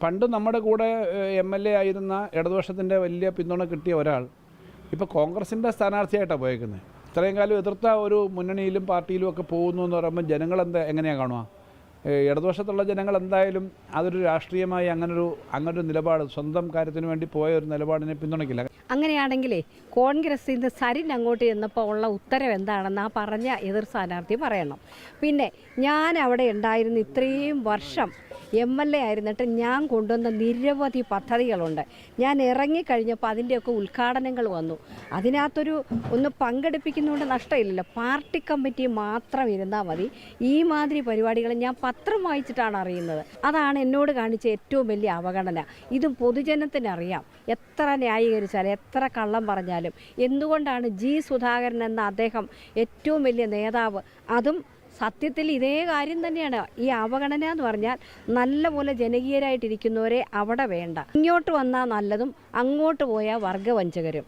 പണ്ട് നമ്മുടെ കൂടെ MLA ആയിരുന്ന ഇടതുപക്ഷത്തിൻ്റെ വലിയ പിന്തുണ കിട്ടിയ ഒരാൾ ഇപ്പോൾ കോൺഗ്രസിൻ്റെ സ്ഥാനാർത്ഥിയായിട്ടാണ് പോയേക്കുന്നത്. ഇത്രയും കാലം എതിർത്ത ഒരു മുന്നണിയിലും പാർട്ടിയിലും ഒക്കെ പോകുന്നു എന്ന് പറയുമ്പോൾ ജനങ്ങളെന്താ എങ്ങനെയാണ് കാണുക? ഇടതുപക്ഷത്തുള്ള ജനങ്ങൾ എന്തായാലും അതൊരു രാഷ്ട്രീയമായി അങ്ങനൊരു നിലപാട്, സ്വന്തം കാര്യത്തിന് വേണ്ടി പോയ ഒരു നിലപാടിനെ പിന്തുണയ്ക്കില്ല. അങ്ങനെയാണെങ്കിലേ കോൺഗ്രസിൽ നിന്ന് സരിൻ അങ്ങോട്ട് ചെന്നപ്പോൾ ഉള്ള ഉത്തരവ് എന്താണെന്ന് ആ പറഞ്ഞ എതിർ സ്ഥാനാർത്ഥി പറയണം. പിന്നെ ഞാൻ അവിടെ ഉണ്ടായിരുന്ന ഇത്രയും വർഷം MLA ആയിരുന്നിട്ട് ഞാൻ കൊണ്ടുവന്ന നിരവധി പദ്ധതികളുണ്ട്. ഞാൻ ഇറങ്ങിക്കഴിഞ്ഞപ്പോൾ അതിൻ്റെയൊക്കെ ഉദ്ഘാടനങ്ങൾ വന്നു. അതിനകത്തൊരു ഒന്ന് പങ്കെടുപ്പിക്കുന്നതുകൊണ്ട് നഷ്ടമില്ലല്ലോ. പാർട്ടി കമ്മിറ്റി മാത്രം ഇരുന്നാൽ മതി. ഈ മാതിരി പരിപാടികൾ ഞാൻ പത്രം വായിച്ചിട്ടാണ് അറിയുന്നത്. അതാണ് എന്നോട് കാണിച്ച ഏറ്റവും വലിയ അവഗണന. ഇതും പൊതുജനത്തിനറിയാം. എത്ര ന്യായീകരിച്ചാലും എത്ര കള്ളം പറഞ്ഞാലും എന്തുകൊണ്ടാണ് സുധാകരൻ എന്ന അദ്ദേഹം ഏറ്റവും വലിയ നേതാവ്, അതും സത്യത്തിൽ ഇതേ കാര്യം തന്നെയാണ്. ഈ അവഗണന എന്ന് പറഞ്ഞാൽ നല്ലപോലെ ജനകീയരായിട്ടിരിക്കുന്നവരെ അവിടെ വേണ്ട. ഇങ്ങോട്ട് വന്നാൽ നല്ലതും അങ്ങോട്ട് പോയാൽ വർഗവഞ്ചകരും.